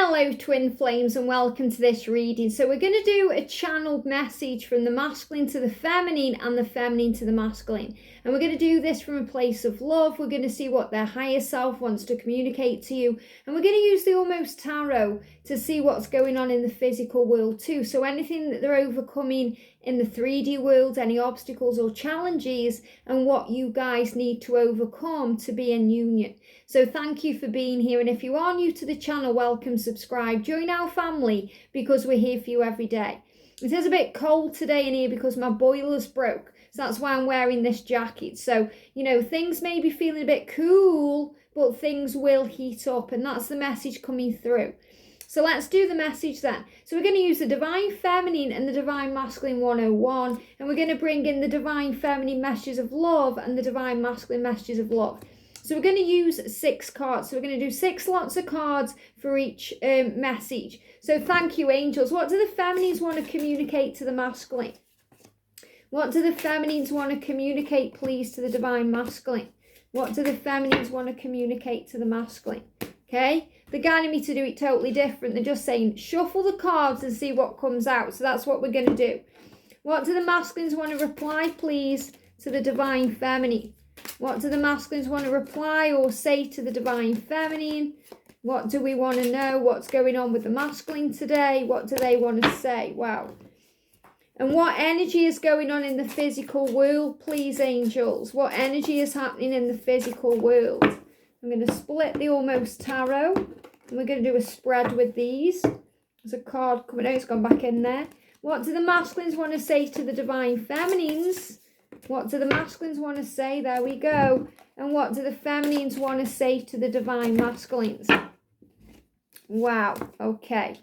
Hello twin flames and welcome to this reading. So we're going to do a channeled message from the masculine to the feminine and the feminine to the masculine. And we're going to do this from a place of love. We're going to see what their higher self wants to communicate to you. And we're going to use the Almost Tarot to see what's going on in the physical world too. So anything that they're overcoming in the 3D world, any obstacles or challenges, and what you guys need to overcome to be in union. So thank you for being here. And if you are new to the channel, welcome, subscribe, join our family because we're here for you every day. It is a bit cold today in here because my boiler's broke. So that's why I'm wearing this jacket. So, you know, things may be feeling a bit cool, but things will heat up. And that's the message coming through. So let's do the message then. So we're going to use the Divine Feminine and the Divine Masculine 101. And we're going to bring in the Divine Feminine messages of love and the Divine Masculine messages of love. So we're going to use 6 cards. So we're going to do 6 lots of cards for each message. So thank you, angels. What do the feminines want to communicate to the masculine? What do the feminines want to communicate, please, to the Divine Masculine? What do the feminines want to communicate to the masculine? Okay? They're guiding me to do it totally different. They're just saying, shuffle the cards and see what comes out. So that's what we're going to do. What do the masculines want to reply, please, to the Divine Feminine? What do the masculines want to reply or say to the Divine Feminine? What do we want to know? What's going on with the masculine today? What do they want to say? Wow. And what energy is going on in the physical world, please, angels? What energy is happening in the physical world? I'm going to split the Almost Tarot. And we're going to do a spread with these. There's a card coming out. It's gone back in there. What do the masculines want to say to the Divine Feminines? What do the masculines want to say? There we go. And what do the feminines want to say to the Divine Masculines? Wow. Okay.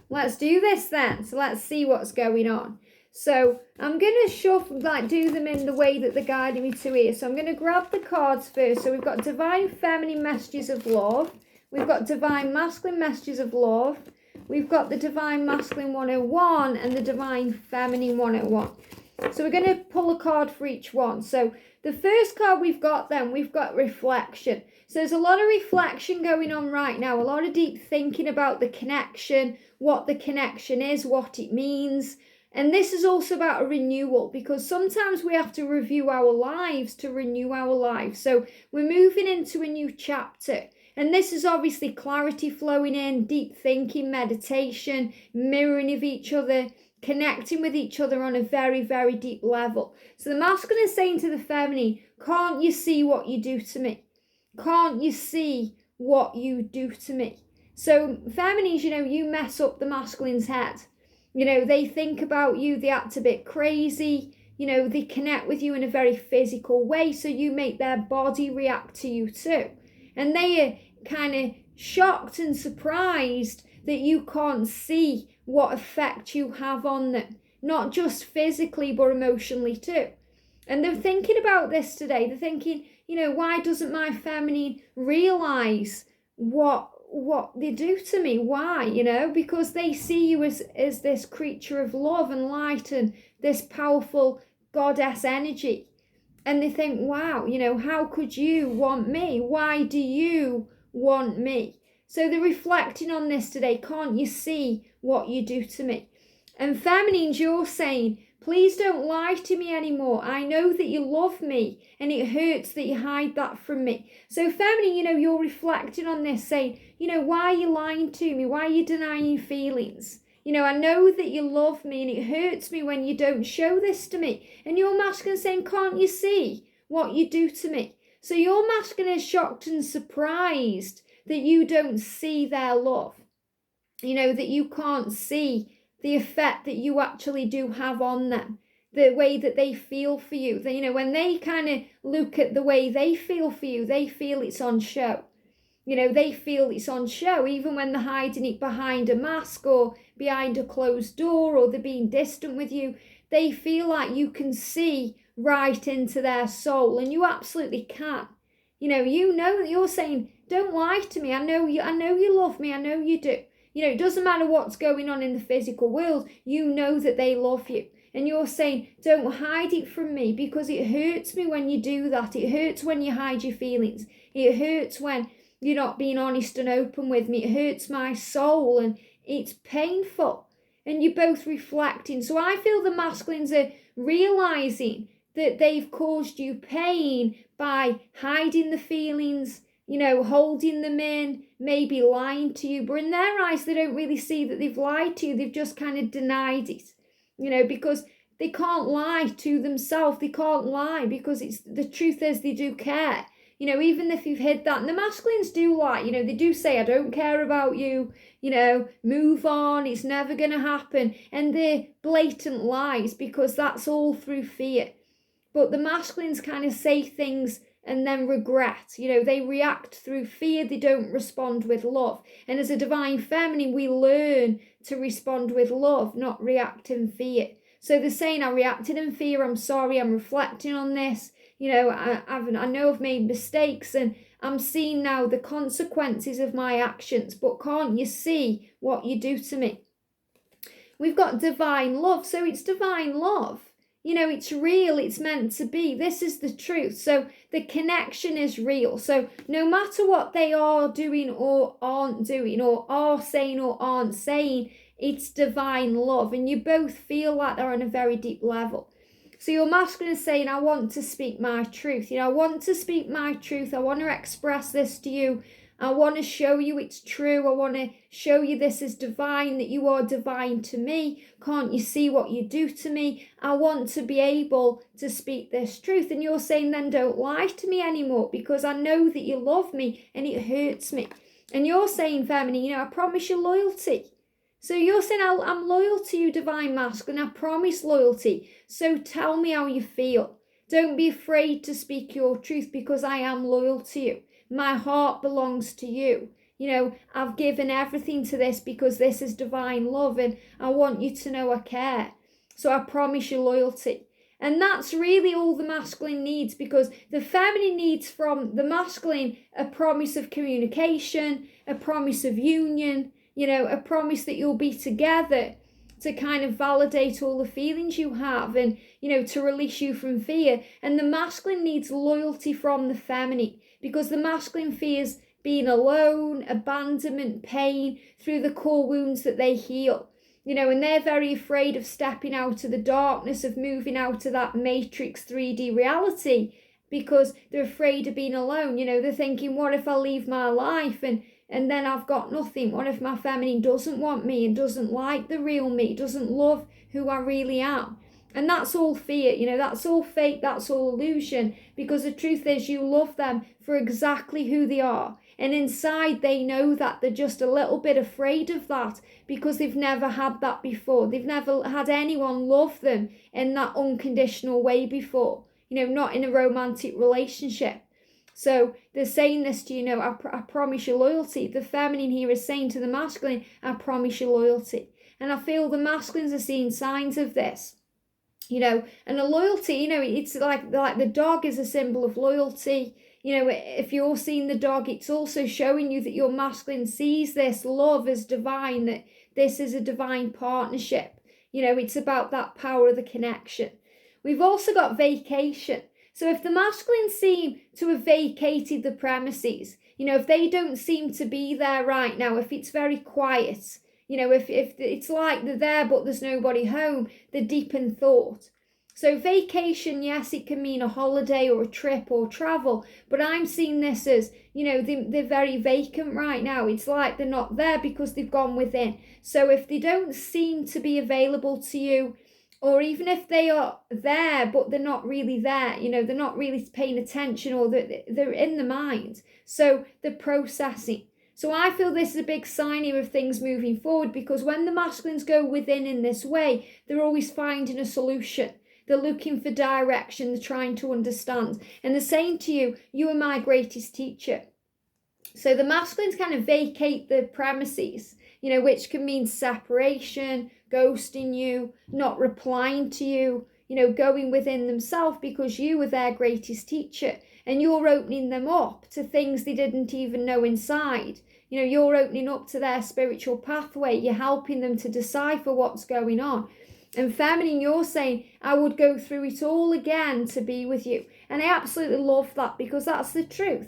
Let's do this then. So let's see what's going on. So I'm going to shuffle, do them in the way that they're guiding me to here. So I'm going to grab the cards first. So we've got Divine Feminine messages of love. We've got Divine Masculine messages of love. We've got the Divine Masculine 101 and the Divine Feminine 101. So we're going to pull a card for each one. So the first card we've got reflection. So there's a lot of reflection going on right now. A lot of deep thinking about the connection, what the connection is, what it means. And this is also about a renewal, because sometimes we have to review our lives to renew our lives. So we're moving into a new chapter. And this is obviously clarity flowing in, deep thinking, meditation, mirroring of each other, connecting with each other on a very, very deep level. So the masculine is saying to the feminine, can't you see what you do to me? Can't you see what you do to me? So feminines, you know, you mess up the masculine's head. You know, they think about you, they act a bit crazy. You know, they connect with you in a very physical way. So you make their body react to you too. And they are kind of shocked and surprised that you can't see what effect you have on them. Not just physically, but emotionally too. And they're thinking about this today. They're thinking, you know, why doesn't my feminine realise what they do to me? Why? You know, because they see you as this creature of love and light and this powerful goddess energy. And they think, wow, you know, how could you want me? Why do you want me? So they're reflecting on this today. Can't you see what you do to me? And feminines, you're saying, please don't lie to me anymore. I know that you love me and it hurts that you hide that from me. So feminine, you know, you're reflecting on this saying, you know, why are you lying to me? Why are you denying your feelings? You know, I know that you love me and it hurts me when you don't show this to me. And your masculine saying, can't you see what you do to me? So your masculine is shocked and surprised that you don't see their love. You know, that you can't see the effect that you actually do have on them. The way that they feel for you. You know, when they kind of look at the way they feel for you, they feel it's on show. You know, they feel it's on show, even when they're hiding it behind a mask or behind a closed door or they're being distant with you. They feel like you can see right into their soul, and you absolutely can. You know that you're saying, don't lie to me. I know you love me. I know you do. You know, it doesn't matter what's going on in the physical world. You know that they love you. And you're saying, don't hide it from me, because it hurts me when you do that. It hurts when you hide your feelings. It hurts when you're not being honest and open with me. It hurts my soul and it's painful. And you're both reflecting. So I feel the masculines are realizing that they've caused you pain by hiding the feelings, holding them in, maybe lying to you. But in their eyes, they don't really see that they've lied to you. They've just kind of denied it, because they can't lie to themselves. They can't lie because the truth is they do care. Even if you've hid that. And the masculines do lie. They do say, I don't care about you. Move on. It's never going to happen. And they're blatant lies because that's all through fear. But the masculines kind of say things and then regret. They react through fear. They don't respond with love. And as a divine feminine, we learn to respond with love, not react in fear. So they're saying, I reacted in fear. I'm sorry. I'm reflecting on this. I know I've made mistakes and I'm seeing now the consequences of my actions. But can't you see what you do to me? We've got divine love. So it's divine love. It's real, it's meant to be. This is the truth. So the connection is real. So no matter what they are doing or aren't doing, or are saying or aren't saying, it's divine love. And you both feel like they're on a very deep level. So your masculine is saying, I want to speak my truth. I want to speak my truth. I want to express this to you. I want to show you it's true. I want to show you this is divine, that you are divine to me. Can't you see what you do to me? I want to be able to speak this truth. And you're saying, then don't lie to me anymore because I know that you love me and it hurts me. And you're saying, feminine, I promise you loyalty. So you're saying, I'm loyal to you, divine masculine. I promise loyalty. So tell me how you feel. Don't be afraid to speak your truth because I am loyal to you. My heart belongs to you. I've given everything to this because this is divine love and I want you to know I care. So I promise you loyalty. And that's really all the masculine needs, because the feminine needs from the masculine a promise of communication, a promise of union, a promise that you'll be together to kind of validate all the feelings you have and, to release you from fear. And the masculine needs loyalty from the feminine, because the masculine fears being alone, abandonment, pain through the core wounds that they heal. And they're very afraid of stepping out of the darkness, of moving out of that matrix 3D reality, because they're afraid of being alone. They're thinking, what if I leave my life and then I've got nothing? What if my feminine doesn't want me and doesn't like the real me, doesn't love who I really am? And that's all fear, that's all fake, that's all illusion, because the truth is you love them for exactly who they are. And inside they know that they're just a little bit afraid of that because they've never had that before. They've never had anyone love them in that unconditional way before, not in a romantic relationship. So they're saying this to you, I promise you loyalty. The feminine here is saying to the masculine, I promise you loyalty. And I feel the masculines are seeing signs of this. And a loyalty, it's like the dog is a symbol of loyalty. If you're seeing the dog, it's also showing you that your masculine sees this love as divine, that this is a divine partnership. It's about that power of the connection. We've also got vacation. So if the masculines seem to have vacated the premises, if they don't seem to be there right now, if it's very quiet, if it's like they're there but there's nobody home, they're deep in thought. So vacation, yes, it can mean a holiday or a trip or travel, but I'm seeing this as, they're very vacant right now. It's like they're not there because they've gone within. So if they don't seem to be available to you, or even if they are there but they're not really there, they're not really paying attention, or they're in the mind, so they're processing. So I feel this is a big sign here of things moving forward, because when the masculines go within in this way, they're always finding a solution. They're looking for direction. They're trying to understand. And they're saying to you, you are my greatest teacher. So the masculines kind of vacate the premises, which can mean separation, ghosting you, not replying to you, going within themselves because you were their greatest teacher. And you're opening them up to things they didn't even know inside. You're opening up to their spiritual pathway. You're helping them to decipher what's going on. And feminine, you're saying, I would go through it all again to be with you. And I absolutely love that, because that's the truth.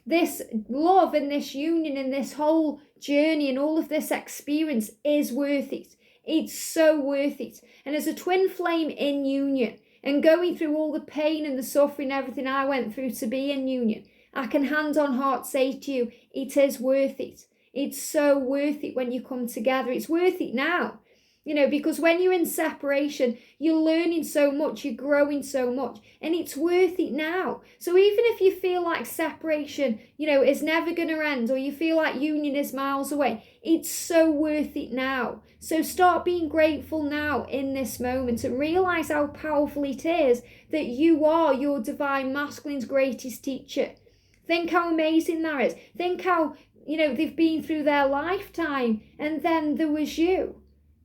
this love and this union and this whole journey and all of this experience is worth it. It's so worth it. And as a twin flame in union and going through all the pain and the suffering, everything I went through to be in union, I can hand on heart say to you, it is worth it. It's so worth it when you come together. It's worth it now. Because when you're in separation, you're learning so much, you're growing so much, and it's worth it now. So even if you feel like separation, is never going to end, or you feel like union is miles away, it's so worth it now. So start being grateful now in this moment and realize how powerful it is that you are your divine masculine's greatest teacher. Think how amazing that is. Think how, they've been through their lifetime, and then there was you.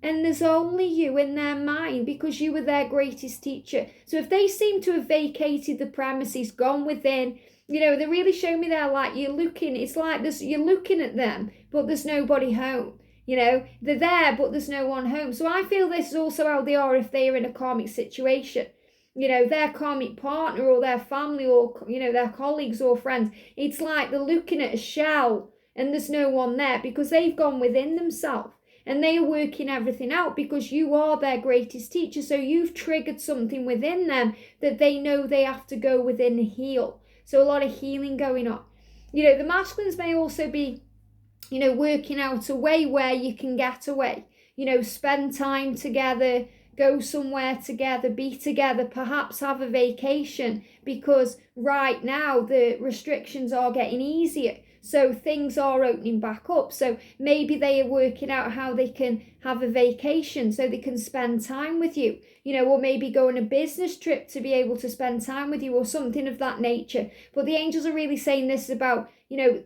And there's only you in their mind because you were their greatest teacher. So if they seem to have vacated the premises, gone within, they really show me there like you're looking, it's like you're looking at them, but there's nobody home. They're there, but there's no one home. So I feel this is also how they are if they are in a karmic situation. Their karmic partner or their family or, their colleagues or friends. It's like they're looking at a shell and there's no one there because they've gone within themselves. And they are working everything out because you are their greatest teacher. So you've triggered something within them that they know they have to go within and heal. So a lot of healing going on. The masculines may also be, working out a way where you can get away. Spend time together, go somewhere together, be together, perhaps have a vacation. Because right now the restrictions are getting easier. So things are opening back up. So maybe they are working out how they can have a vacation so they can spend time with you, or maybe go on a business trip to be able to spend time with you or something of that nature. But the angels are really saying this about, they're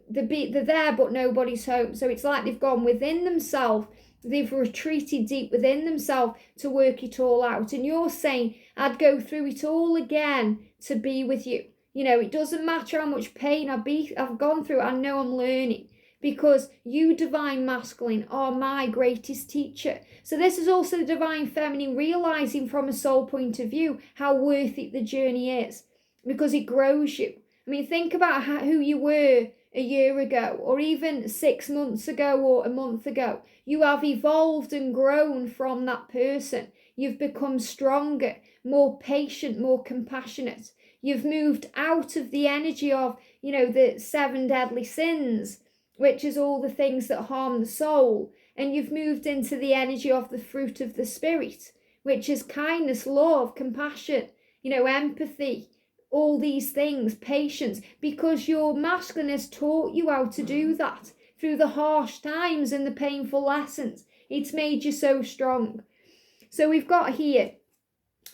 there, but nobody's home. So it's like they've gone within themselves. They've retreated deep within themselves to work it all out. And you're saying, I'd go through it all again to be with you. It doesn't matter how much pain I've gone through. I know I'm learning because you, divine masculine, are my greatest teacher. So this is also the divine feminine realizing from a soul point of view how worth it the journey is because it grows you. Think about who you were a year ago or even 6 months ago or a month ago. You have evolved and grown from that person. You've become stronger, more patient, more compassionate. You've moved out of the energy of, the 7 deadly sins, which is all the things that harm the soul. And you've moved into the energy of the fruit of the spirit, which is kindness, love, compassion, empathy, all these things, patience, because your masculine has taught you how to do that through the harsh times and the painful lessons. It's made you so strong. So we've got here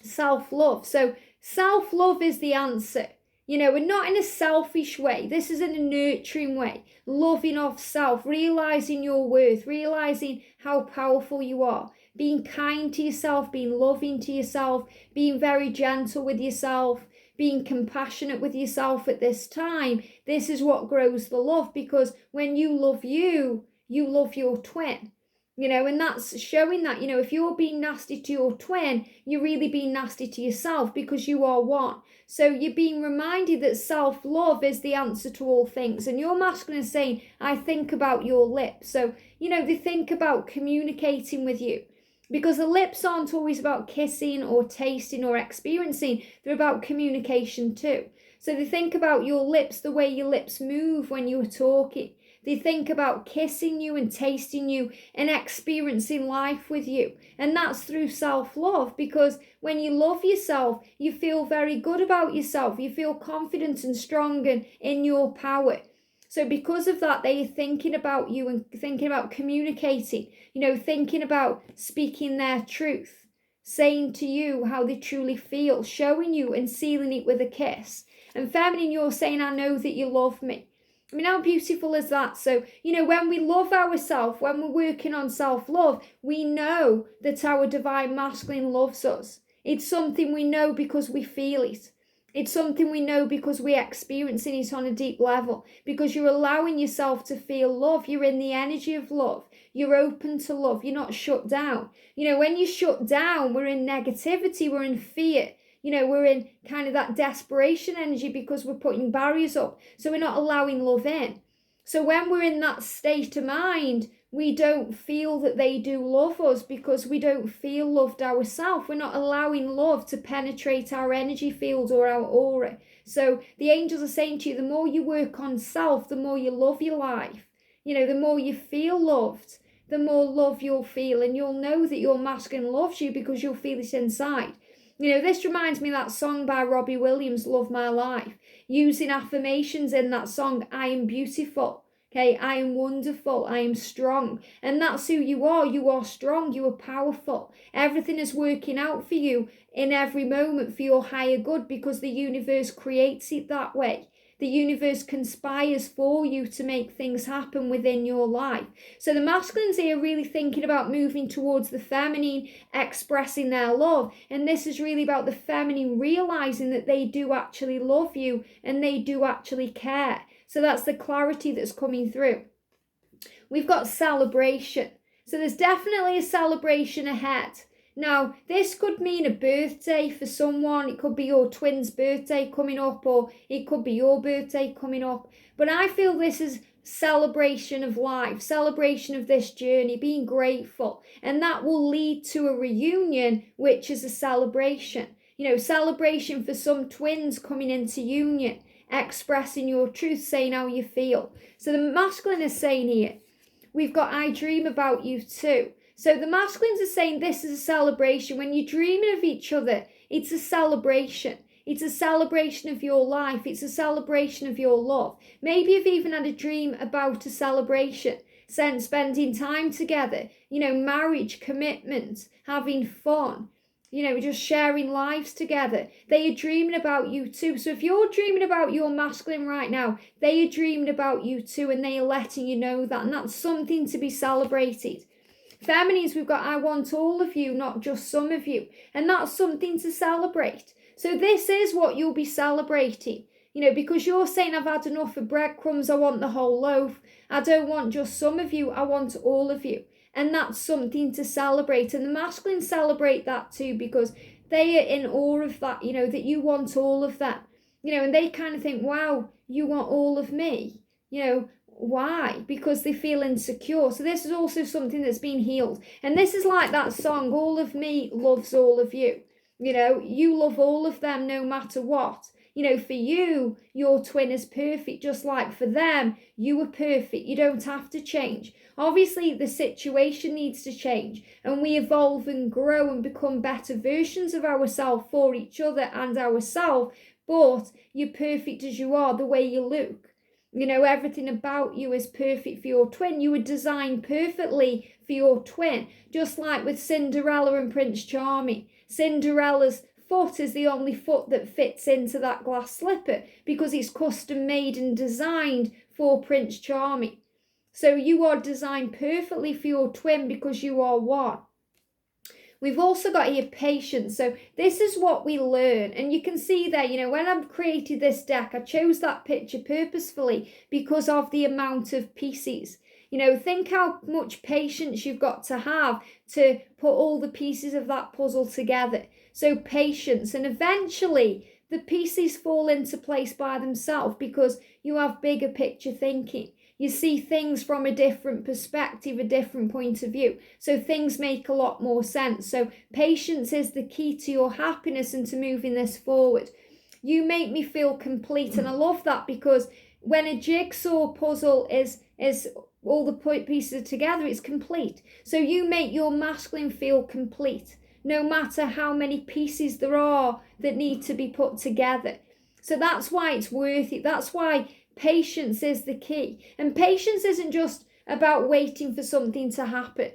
self-love. So self-love is the answer, and not in a selfish way. This is in a nurturing way, loving of self, realizing your worth, realizing how powerful you are, being kind to yourself, being loving to yourself, being very gentle with yourself, being compassionate with yourself at this time. This is what grows the love because when you love you, you love your twin. And that's showing that, if you're being nasty to your twin, you're really being nasty to yourself because you are one. So you're being reminded that self-love is the answer to all things. And your masculine is saying, I think about your lips. So, they think about communicating with you because the lips aren't always about kissing or tasting or experiencing. They're about communication too. So they think about your lips, the way your lips move when you are talking. They think about kissing you and tasting you and experiencing life with you. And that's through self-love because when you love yourself, you feel very good about yourself. You feel confident and strong and in your power. So because of that, they are thinking about you and thinking about communicating, thinking about speaking their truth, saying to you how they truly feel, showing you and sealing it with a kiss. And feminine, you're saying, I know that you love me. How beautiful is that? So, when we love ourselves, when we're working on self-love, we know that our divine masculine loves us. It's something we know because we feel it. It's something we know because we're experiencing it on a deep level. Because you're allowing yourself to feel love. You're in the energy of love. You're open to love. You're not shut down. When you shut down, we're in negativity. We're in fear. we're in kind of that desperation energy because we're putting barriers up. So we're not allowing love in. So when we're in that state of mind, we don't feel that they do love us because we don't feel loved ourselves. We're not allowing love to penetrate our energy field or our aura. So the angels are saying to you, the more you work on self, the more you love your life. The more you feel loved, the more love you'll feel, and you'll know that your masculine loves you because you'll feel it inside. This reminds me of that song by Robbie Williams, Love My Life, using affirmations in that song. I am beautiful. Okay, I am wonderful, I am strong. And that's who you are. You are strong, you are powerful. Everything is working out for you in every moment for your higher good because the universe creates it that way. The universe conspires for you to make things happen within your life. So the masculines here are really thinking about moving towards the feminine, expressing their love. And this is really about the feminine realizing that they do actually love you and they do actually care. So that's the clarity that's coming through. We've got celebration. So there's definitely a celebration ahead. Now, this could mean a birthday for someone. It could be your twin's birthday coming up, or it could be your birthday coming up. But I feel this is celebration of life, celebration of this journey, being grateful. And that will lead to a reunion, which is a celebration. Celebration for some twins coming into union, expressing your truth, saying how you feel. So the masculine is saying here, we've got I dream about you too. So the masculines are saying this is a celebration. When you're dreaming of each other, it's a celebration. It's a celebration of your life. It's a celebration of your love. Maybe you've even had a dream about a celebration, spending time together, marriage, commitment, having fun, just sharing lives together. They are dreaming about you too. So if you're dreaming about your masculine right now, they are dreaming about you too, and they are letting you know that. And that's something to be celebrated. Feminines, we've got I want all of you, not just some of you. And that's something to celebrate. So this is what you'll be celebrating. Because you're saying I've had enough of breadcrumbs, I want the whole loaf. I don't want just some of you, I want all of you. And that's something to celebrate. And the masculines celebrate that too because they are in awe of that, that you want all of that. And they kind of think, wow, you want all of me. Why? Because they feel insecure. So this is also something that's been healed. And this is like that song, all of me loves all of you. You love all of them no matter what. For you, your twin is perfect, just like for them, you are perfect. You don't have to change. Obviously, the situation needs to change, and we evolve and grow and become better versions of ourselves for each other and ourselves, but you're perfect as you are, the way you look. Everything about you is perfect for your twin. You were designed perfectly for your twin, just like with Cinderella and Prince Charming. Cinderella's foot is the only foot that fits into that glass slipper because it's custom made and designed for Prince Charming. So you are designed perfectly for your twin because you are one. We've also got here patience. So this is what we learn. And you can see there, when I created this deck, I chose that picture purposefully because of the amount of pieces. Think how much patience you've got to have to put all the pieces of that puzzle together. So patience, and eventually the pieces fall into place by themselves because you have bigger picture thinking. You see things from a different perspective, a different point of view. So things make a lot more sense. So patience is the key to your happiness and to moving this forward. You make me feel complete. And I love that because when a jigsaw puzzle is all the pieces together, it's complete. So you make your masculine feel complete, no matter how many pieces there are that need to be put together. So that's why it's worth it. That's why patience is the key. And patience isn't just about waiting for something to happen.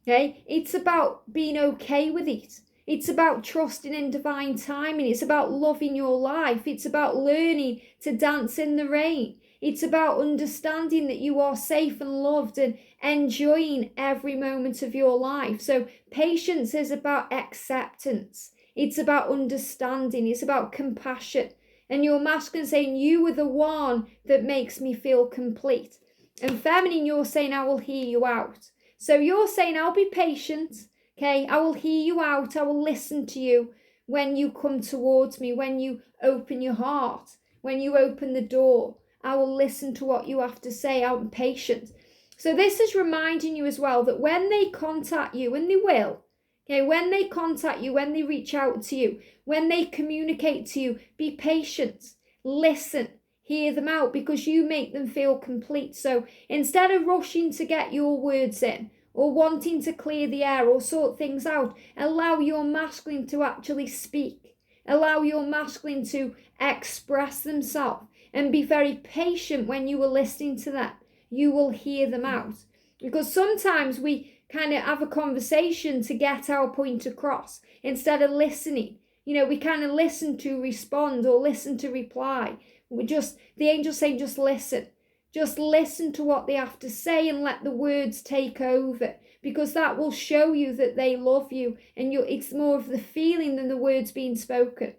Okay? It's about being okay with it. It's about trusting in divine timing. It's about loving your life. It's about learning to dance in the rain. It's about understanding that you are safe and loved and enjoying every moment of your life. So patience is about acceptance. It's about understanding. It's about compassion. And your masculine saying, you are the one that makes me feel complete. And feminine, you're saying, I will hear you out. So you're saying, I'll be patient. Okay, I will hear you out. I will listen to you. when you come towards me, when you open your heart, when you open the door. I will listen to what you have to say. I'm patient. So this is reminding you as well that when they contact you, and they will, okay, when they contact you, when they reach out to you, when they communicate to you, be patient, listen, hear them out, because you make them feel complete. So instead of rushing to get your words in, or wanting to clear the air or sort things out, allow your masculine to actually speak. Allow your masculine to express themselves, and be very patient when you are listening to that. You will hear them out. Because sometimes we kind of have a conversation to get our point across instead of listening. We kind of listen to respond or listen to reply. The angels say, just listen. Just listen to what they have to say and let the words take over, because that will show you that they love you, and it's more of the feeling than the words being spoken.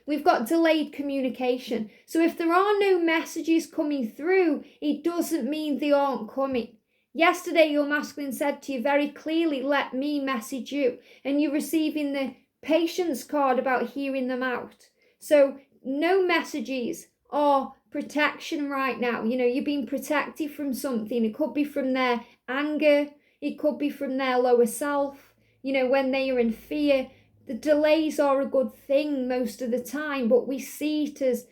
We've got delayed communication. So if there are no messages coming through, it doesn't mean they aren't coming. Yesterday, your masculine said to you very clearly, let me message you. And you're receiving the patience card about hearing them out. So no messages are protection right now. You're being protected from something. It could be from their anger. It could be from their lower self. When they are in fear. The delays are a good thing most of the time, but we see it as,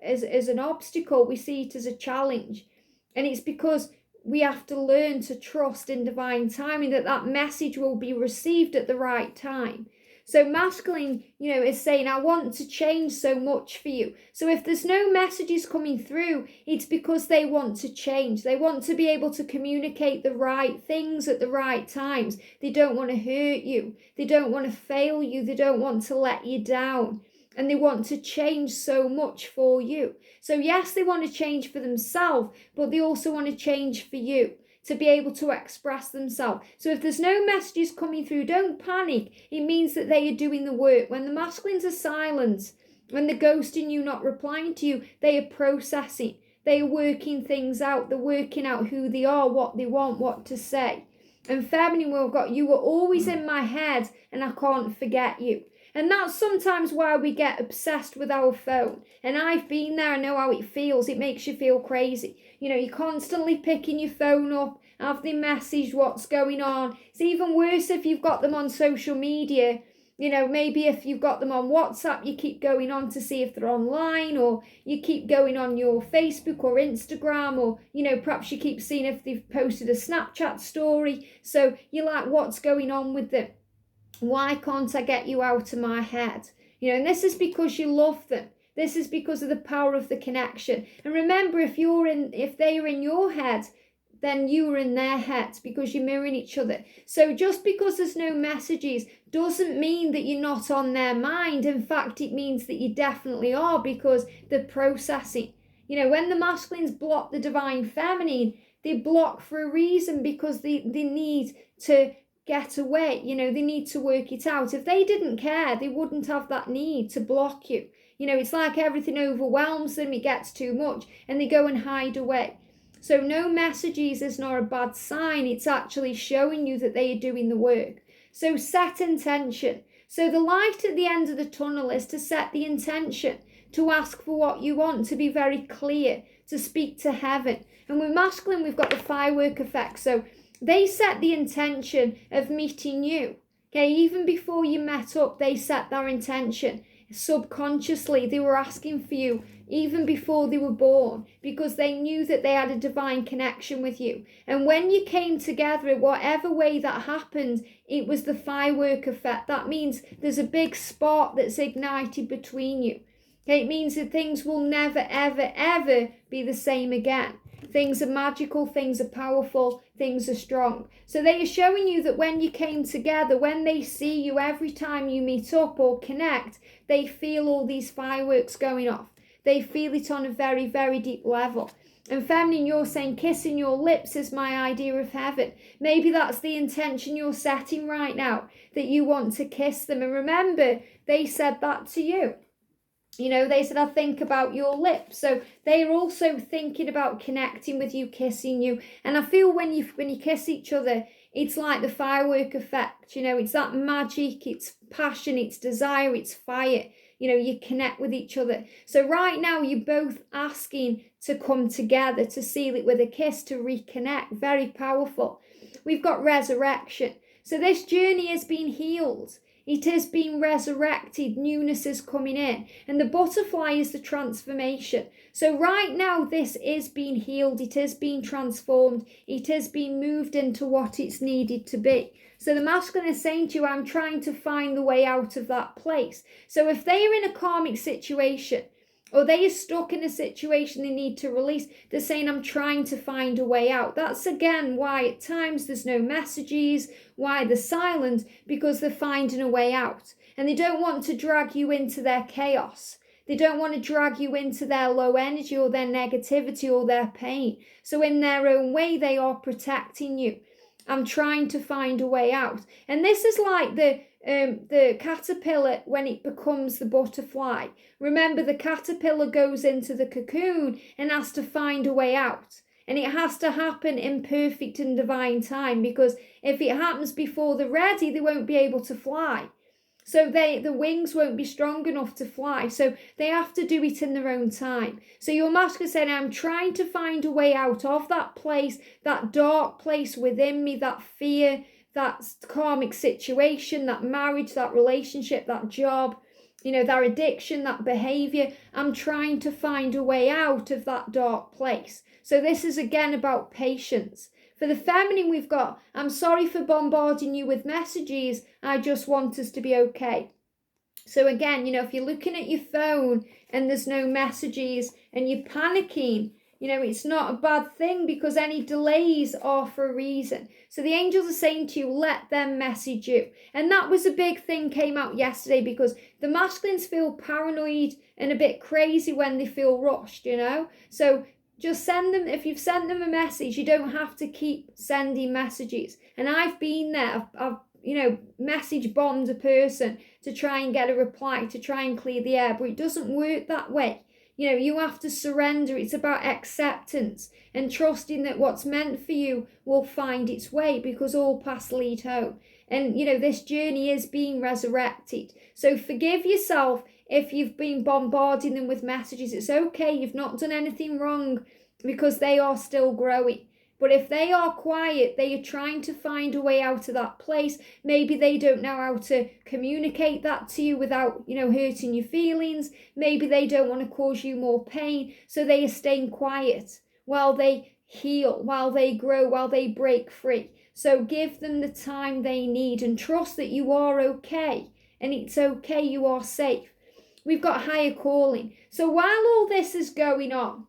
as an obstacle. We see it as a challenge. And it's because we have to learn to trust in divine timing, that message will be received at the right time. So masculine, is saying, I want to change so much for you. So if there's no messages coming through, it's because they want to change. They want to be able to communicate the right things at the right times. They don't want to hurt you. They don't want to fail you. They don't want to let you down. And they want to change so much for you. So yes, they want to change for themselves, but they also want to change for you, to be able to express themselves. So if there's no messages coming through, don't panic. It means that they are doing the work. When the masculines are silent, when they're ghosting you, not replying to you, they are processing. They are working things out. They're working out who they are, what they want, what to say. And feminine, we've got, you were always in my head and I can't forget you. And that's sometimes why we get obsessed with our phone. And I've been there, I know how it feels. It makes you feel crazy. You're constantly picking your phone up, have they messaged what's going on. It's even worse if you've got them on social media. Maybe if you've got them on WhatsApp, you keep going on to see if they're online, or you keep going on your Facebook or Instagram, or, perhaps you keep seeing if they've posted a Snapchat story. So you're like, what's going on with them? Why can't I get you out of my head? And this is because you love them. This is because of the power of the connection. And remember, if they are in your head, then you are in their heads, because you're mirroring each other. So just because there's no messages doesn't mean that you're not on their mind. In fact, it means that you definitely are, because they're processing. When the masculines block the divine feminine, they block for a reason, because they need to get away. They need to work it out. If they didn't care, they wouldn't have that need to block you. It's like everything overwhelms them, it gets too much, and they go and hide away. So no messages is not a bad sign. It's actually showing you that they are doing the work. So set intention. So the light at the end of the tunnel is to set the intention, to ask for what you want, to be very clear, to speak to heaven. And with masculine, we've got the firework effect. So they set the intention of meeting you. Okay, even before you met up, they set their intention. Subconsciously, they were asking for you even before they were born, because they knew that they had a divine connection with you. And when you came together, whatever way that happened, it was the firework effect. That means there's a big spark that's ignited between you. Okay, it means that things will never, ever, ever be the same again. Things are magical, things are powerful, things are strong. So they are showing you that when you came together, when they see you every time you meet up or connect, they feel all these fireworks going off. They feel it on a very, very deep level. And feminine, you're saying kissing your lips is my idea of heaven. Maybe that's the intention you're setting right now, that you want to kiss them. And remember, they said that to you. They said, I think about your lips. So they're also thinking about connecting with you, kissing you. And I feel when you kiss each other, It's like the firework effect, it's that magic, it's passion, it's desire, it's fire. You connect with each other. So right now you're both asking to come together, to seal it with a kiss, to reconnect. Very powerful. We've got resurrection. So this journey has been healed. It is being resurrected. Newness is coming in. And the butterfly is the transformation. So right now, this is being healed. It is being transformed. It is being moved into what it's needed to be. So the masculine is saying to you, I'm trying to find the way out of that place. So if they are in a karmic situation, or they are stuck in a situation they need to release, they're saying, I'm trying to find a way out. That's again why at times there's no messages, why they're silent, because they're finding a way out. And they don't want to drag you into their chaos. They don't want to drag you into their low energy or their negativity or their pain. So in their own way, they are protecting you. I'm trying to find a way out. And this is like the caterpillar when it becomes the butterfly. Remember, the caterpillar goes into the cocoon and has to find a way out. And it has to happen in perfect and divine time, because if it happens before they're ready, they won't be able to fly. So the wings won't be strong enough to fly. So they have to do it in their own time. So your masculine is saying, I'm trying to find a way out of that place, that dark place within me, that fear, that karmic situation, that marriage, that relationship, that job, that addiction, that behavior. I'm trying to find a way out of that dark place. So this is again about patience. For the feminine, we've got, I'm sorry for bombarding you with messages. I just want us to be okay. So again, if you're looking at your phone and there's no messages and you're panicking, it's not a bad thing, because any delays are for a reason. So the angels are saying to you, let them message you. And that was a big thing came out yesterday, because the masculines feel paranoid and a bit crazy when they feel rushed, So just send them, if you've sent them a message, you don't have to keep sending messages. And I've been there, I've message bombed a person to try and get a reply, to try and clear the air, but it doesn't work that way. You have to surrender. It's about acceptance and trusting that what's meant for you will find its way, because all paths lead home. And, this journey is being resurrected. So forgive yourself if you've been bombarding them with messages. It's okay. You've not done anything wrong, because they are still growing. But if they are quiet, they are trying to find a way out of that place. Maybe they don't know how to communicate that to you without, hurting your feelings. Maybe they don't want to cause you more pain. So they are staying quiet while they heal, while they grow, while they break free. So give them the time they need and trust that you are okay. And it's okay, you are safe. We've got higher calling. So while all this is going on,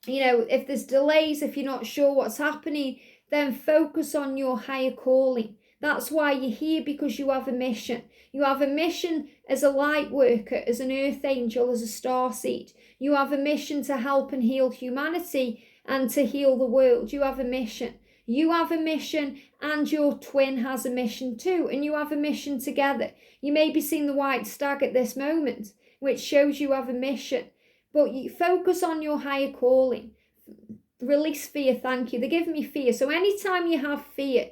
if there's delays, if you're not sure what's happening, then focus on your higher calling. That's why you're here, because you have a mission. You have a mission as a light worker, as an earth angel, as a starseed. You have a mission to help and heal humanity and to heal the world. You have a mission. You have a mission, and your twin has a mission too, and you have a mission together. You may be seeing the white stag at this moment, which shows you have a mission. But you focus on your higher calling. Release fear. Thank you. They're giving me fear. So anytime you have fear,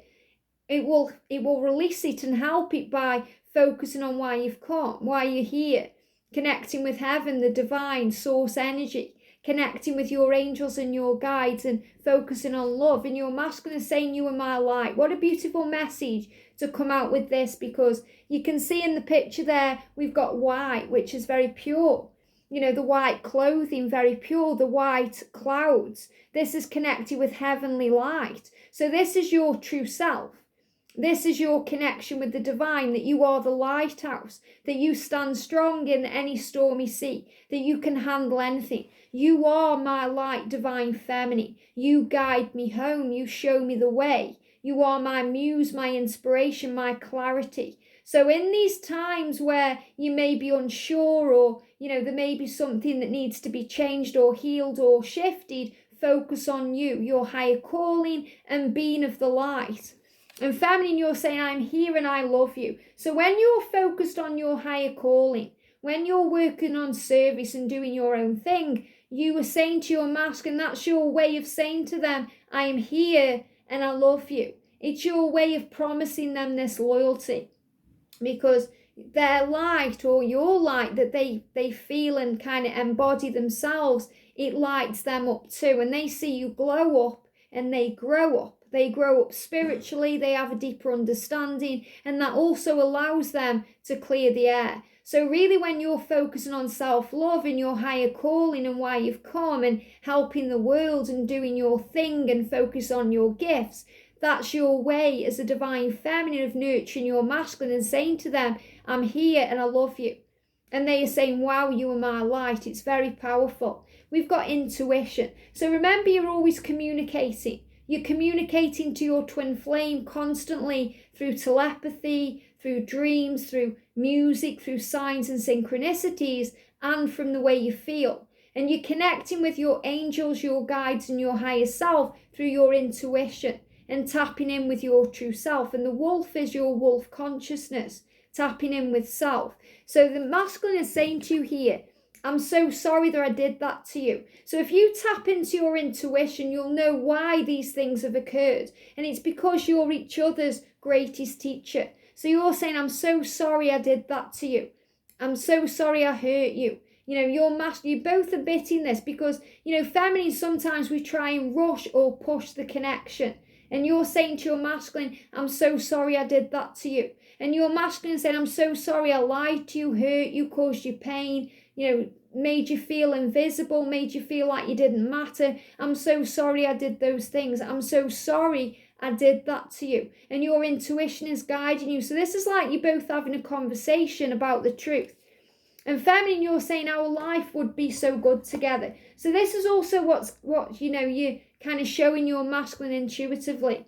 it will release it and help it by focusing on why you've come, why you're here, connecting with heaven, the divine source energy, connecting with your angels and your guides, and focusing on love. And your masculine is saying, you are my light. What a beautiful message to come out with this, because you can see in the picture there, we've got white, which is very pure. The white clothing, very pure, the white clouds. This is connected with heavenly light. So this is your true self. This is your connection with the divine, that you are the lighthouse, that you stand strong in any stormy sea, that you can handle anything. You are my light, divine feminine. You guide me home. You show me the way. You are my muse, my inspiration, my clarity. So in these times where you may be unsure, or, there may be something that needs to be changed or healed or shifted, focus on you, your higher calling, and being of the light. And feminine, you're saying, I'm here and I love you. So when you're focused on your higher calling, when you're working on service and doing your own thing, you are saying to your masculine, that's your way of saying to them, I am here and I love you. It's your way of promising them this loyalty, because their light, or your light that they feel and kind of embody themselves, it lights them up too. And they see you glow up and they grow up. They grow up spiritually, they have a deeper understanding, and that also allows them to clear the air. So really, when you're focusing on self-love and your higher calling and why you've come and helping the world and doing your thing and focus on your gifts, that's your way as a divine feminine of nurturing your masculine and saying to them, I'm here and I love you. And they are saying, wow, you are my light. It's very powerful. We've got intuition. So remember, you're always communicating. You're communicating to your twin flame constantly through telepathy, through dreams, through music, through signs and synchronicities, and from the way you feel. And you're connecting with your angels, your guides, and your higher self through your intuition and tapping in with your true self. And the wolf is your wolf consciousness, tapping in with self. So the masculine is saying to you here, I'm so sorry that I did that to you. So if you tap into your intuition, you'll know why these things have occurred. And it's because you're each other's greatest teacher. So you're saying, I'm so sorry I did that to you. I'm so sorry I hurt you. You know, you both are in this because, you know, feminine, sometimes we try and rush or push the connection. And you're saying to your masculine, I'm so sorry I did that to you. And your masculine saying, I'm so sorry I lied to you, hurt you, caused you pain, you know, made you feel invisible, made you feel like you didn't matter. I'm so sorry I did those things. I'm so sorry I did that to you. And your intuition is guiding you. So this is like you both having a conversation about the truth. And feminine, you're saying our life would be so good together. So this is also what you know, you're kind of showing your masculine intuitively.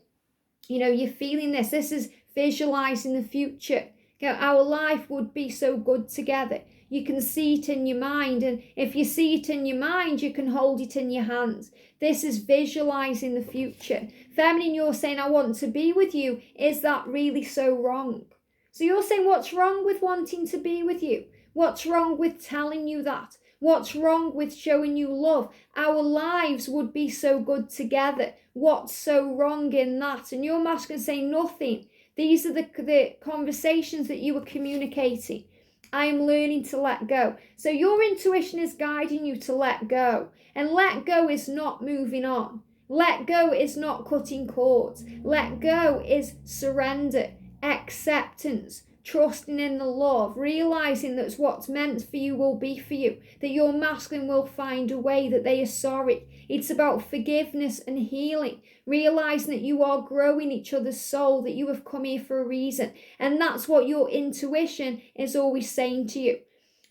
You know, you're feeling this. This is visualizing the future. You know, our life would be so good together. You can see it in your mind. And if you see it in your mind, you can hold it in your hands. This is visualizing the future. Feminine, you're saying, I want to be with you. Is that really so wrong? So you're saying, what's wrong with wanting to be with you? What's wrong with telling you that? What's wrong with showing you love? Our lives would be so good together. What's so wrong in that? And your masculine saying nothing. These are the conversations that you were communicating. I am learning to let go. So your intuition is guiding you to let go. And let go is not moving on. Let go is not cutting cords. Let go is surrender, acceptance, trusting in the love, realizing that what's meant for you will be for you, that your masculine will find a way, that they are sorry. It's about forgiveness and healing, realizing that you are growing each other's soul, that you have come here for a reason. And that's what your intuition is always saying to you.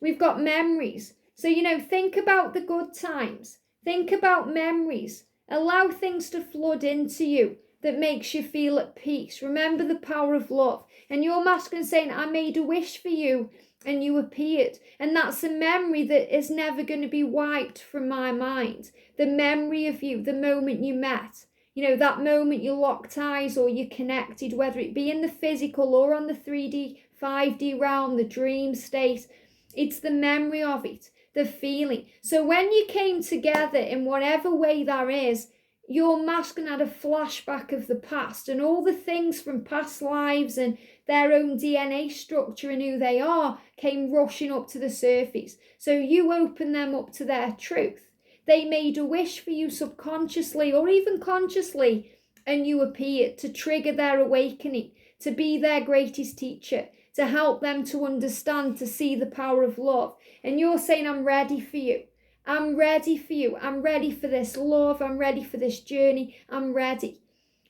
We've got memories. So, you know, think about the good times. Think about memories. Allow things to flood into you that makes you feel at peace. Remember the power of love. And your masculine saying, I made a wish for you and you appeared. And that's a memory that is never going to be wiped from my mind. The memory of you, the moment you met. You know, that moment you locked eyes or you connected, whether it be in the physical or on the 3D, 5D realm, the dream state. It's the memory of it, the feeling. So when you came together in whatever way that is, your masculine had a flashback of the past and all the things from past lives and their own DNA structure and who they are came rushing up to the surface. So you opened them up to their truth. They made a wish for you subconsciously or even consciously, and you appeared to trigger their awakening, to be their greatest teacher, to help them to understand, to see the power of love. And you're saying, I'm ready for you. I'm ready for you. I'm ready for this love. I'm ready for this journey. I'm ready.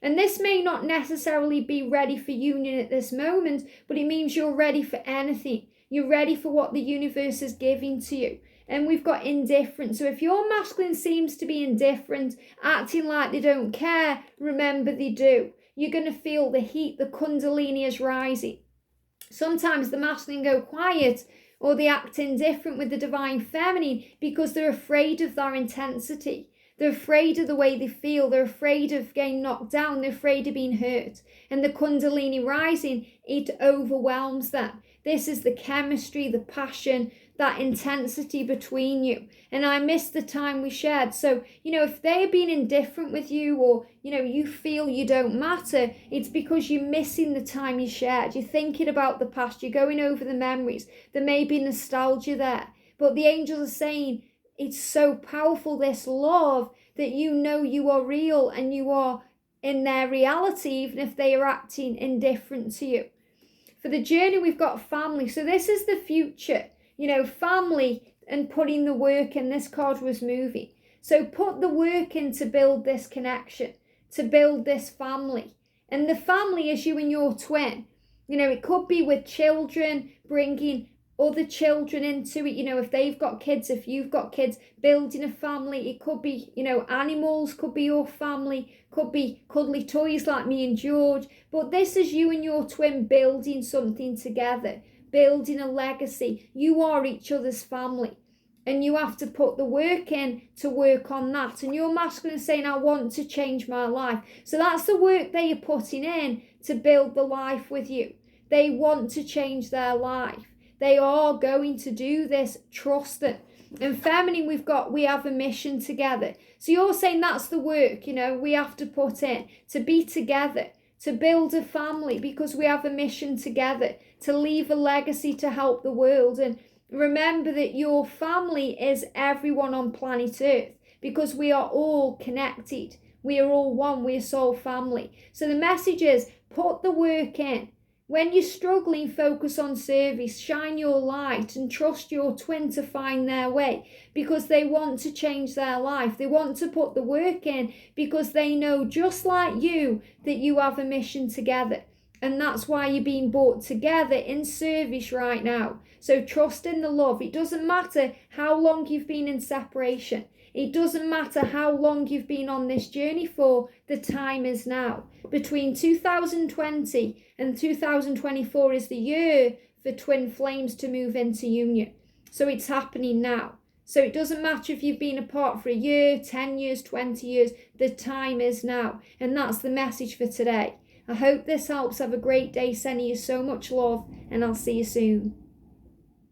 And this may not necessarily be ready for union at this moment, but it means you're ready for anything. You're ready for what the universe is giving to you. And we've got indifference. So if your masculine seems to be indifferent, acting like they don't care, remember they do. You're going to feel the heat, the kundalini is rising. Sometimes the masculine go quiet or they act indifferent with the divine feminine because they're afraid of their intensity. They're afraid of the way they feel. They're afraid of getting knocked down. They're afraid of being hurt. And the Kundalini rising, it overwhelms them. This is the chemistry, the passion, that intensity between you. And I miss the time we shared. So, if they're being indifferent with you, or, you feel you don't matter, it's because you're missing the time you shared. You're thinking about the past. You're going over the memories. There may be nostalgia there. But the angels are saying it's so powerful, this love, that you are real and you are in their reality, even if they are acting indifferent to you. For the journey, we've got family. So this is the future. Family and putting the work in. This card was moving. So put the work in to build this connection, to build this family. And the family is you and your twin. It could be with children, bringing other children into it. If they've got kids, if you've got kids, building a family. It could be, animals could be your family, could be cuddly toys like me and George. But this is you and your twin building something together, building a legacy. You are each other's family, and you have to put the work in to work on that. And your masculine is saying, I want to change my life. So that's the work they are putting in to build the life with you. They want to change their life. They are going to do this. Trust it. And feminine, we have a mission together. So you're saying that's the work, we have to put in to be together, to build a family, because we have a mission together, to leave a legacy to help the world. And remember that your family is everyone on planet Earth, because we are all connected. We are all one. We are soul family. So the message is, put the work in. When you're struggling, focus on service, shine your light, and trust your twin to find their way, because they want to change their life. They want to put the work in because they know, just like you, that you have a mission together. And that's why you're being brought together in service right now. So trust in the love. It doesn't matter how long you've been in separation. It doesn't matter how long you've been on this journey for. The time is now. Between 2020 and 2024 is the year for twin flames to move into union. So it's happening now. So it doesn't matter if you've been apart for a year, 10 years, 20 years. The time is now. And that's the message for today. I hope this helps. Have a great day. Sending you so much love, and I'll see you soon.